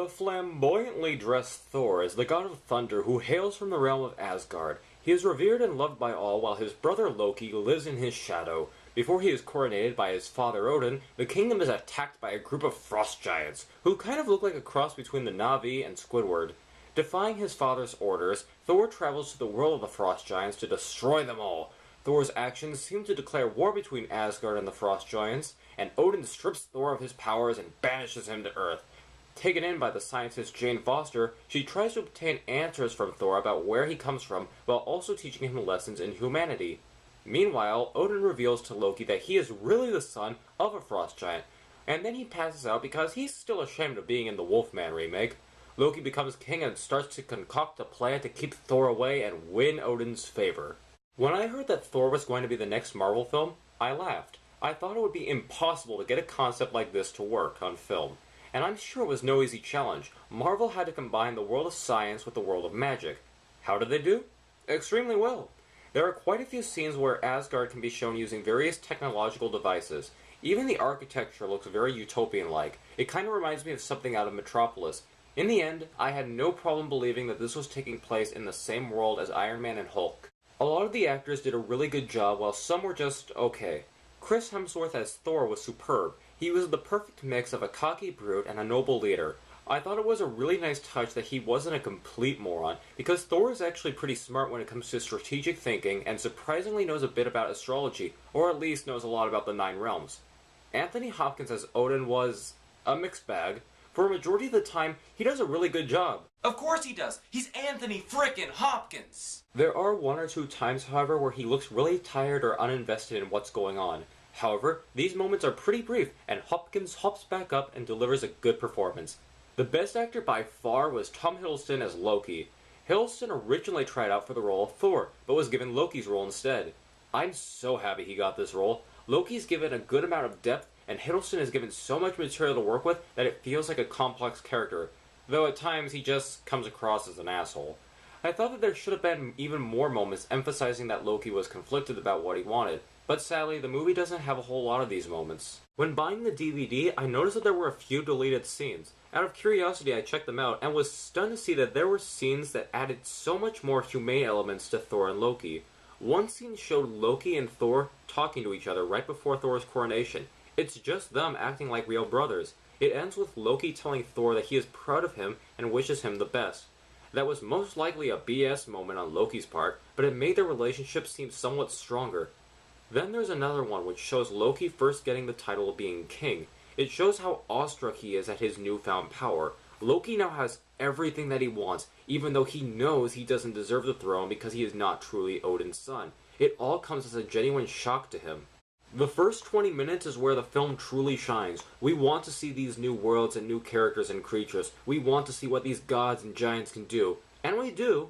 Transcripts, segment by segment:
The flamboyantly dressed Thor is the god of thunder who hails from the realm of Asgard. He is revered and loved by all, while his brother Loki lives in his shadow. Before he is coronated by his father Odin, the kingdom is attacked by a group of frost giants, who kind of look like a cross between the Na'vi and Squidward. Defying his father's orders, Thor travels to the world of the frost giants to destroy them all. Thor's actions seem to declare war between Asgard and the frost giants, and Odin strips Thor of his powers and banishes him to Earth. Taken in by the scientist Jane Foster, she tries to obtain answers from Thor about where he comes from, while also teaching him lessons in humanity. Meanwhile, Odin reveals to Loki that he is really the son of a frost giant, and then he passes out because he's still ashamed of being in the Wolfman remake. Loki becomes king and starts to concoct a plan to keep Thor away and win Odin's favor. When I heard that Thor was going to be the next Marvel film, I laughed. I thought it would be impossible to get a concept like this to work on film. And I'm sure it was no easy challenge. Marvel had to combine the world of science with the world of magic. How did they do? Extremely well. There are quite a few scenes where Asgard can be shown using various technological devices. Even the architecture looks very utopian-like. It kind of reminds me of something out of Metropolis. In the end, I had no problem believing that this was taking place in the same world as Iron Man and Hulk. A lot of the actors did a really good job, while some were just okay. Chris Hemsworth as Thor was superb. He was the perfect mix of a cocky brute and a noble leader. I thought it was a really nice touch that he wasn't a complete moron, because Thor is actually pretty smart when it comes to strategic thinking and surprisingly knows a bit about astrology, or at least knows a lot about the 9 realms. Anthony Hopkins as Odin was a mixed bag. For a majority of the time, he does a really good job. Of course he does! He's Anthony frickin' Hopkins! There are 1 or 2 times, however, where he looks really tired or uninvested in what's going on. However, these moments are pretty brief, and Hopkins hops back up and delivers a good performance. The best actor by far was Tom Hiddleston as Loki. Hiddleston originally tried out for the role of Thor, but was given Loki's role instead. I'm so happy he got this role. Loki's given a good amount of depth, and Hiddleston is given so much material to work with that it feels like a complex character, though at times he just comes across as an asshole. I thought that there should have been even more moments emphasizing that Loki was conflicted about what he wanted, but sadly the movie doesn't have a whole lot of these moments. When buying the DVD, I noticed that there were a few deleted scenes. Out of curiosity, I checked them out and was stunned to see that there were scenes that added so much more humane elements to Thor and Loki. One scene showed Loki and Thor talking to each other right before Thor's coronation. It's just them acting like real brothers. It ends with Loki telling Thor that he is proud of him and wishes him the best. That was most likely a BS moment on Loki's part, but it made their relationship seem somewhat stronger. Then there's another one which shows Loki first getting the title of being king. It shows how awestruck he is at his newfound power. Loki now has everything that he wants, even though he knows he doesn't deserve the throne because he is not truly Odin's son. It all comes as a genuine shock to him. The first 20 minutes is where the film truly shines. We want to see these new worlds and new characters and creatures. We want to see what these gods and giants can do. And we do.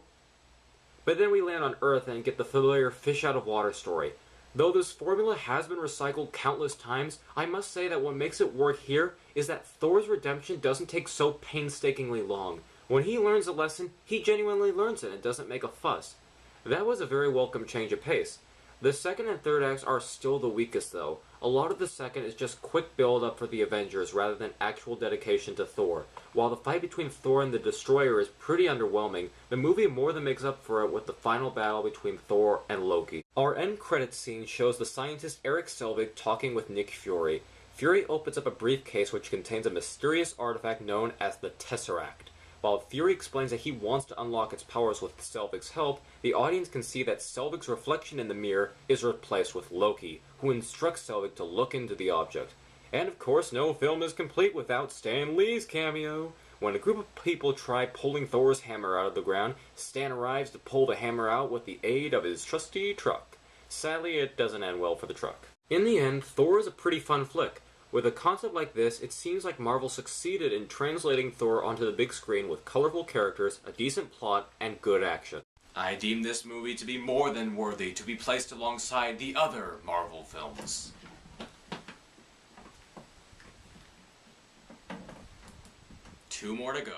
But then we land on Earth and get the familiar fish out of water story. Though this formula has been recycled countless times, I must say that what makes it work here is that Thor's redemption doesn't take so painstakingly long. When he learns a lesson, he genuinely learns it and doesn't make a fuss. That was a very welcome change of pace. The second and third acts are still the weakest though. A lot of the second is just quick build-up for the Avengers rather than actual dedication to Thor. While the fight between Thor and the Destroyer is pretty underwhelming, the movie more than makes up for it with the final battle between Thor and Loki. Our end credits scene shows the scientist Eric Selvig talking with Nick Fury. Fury opens up a briefcase which contains a mysterious artifact known as the Tesseract. While Fury explains that he wants to unlock its powers with Selvig's help, the audience can see that Selvig's reflection in the mirror is replaced with Loki, who instructs Selvig to look into the object. And of course, no film is complete without Stan Lee's cameo. When a group of people try pulling Thor's hammer out of the ground, Stan arrives to pull the hammer out with the aid of his trusty truck. Sadly, it doesn't end well for the truck. In the end, Thor is a pretty fun flick. With a concept like this, it seems like Marvel succeeded in translating Thor onto the big screen with colorful characters, a decent plot, and good action. I deem this movie to be more than worthy to be placed alongside the other Marvel films. 2 more to go.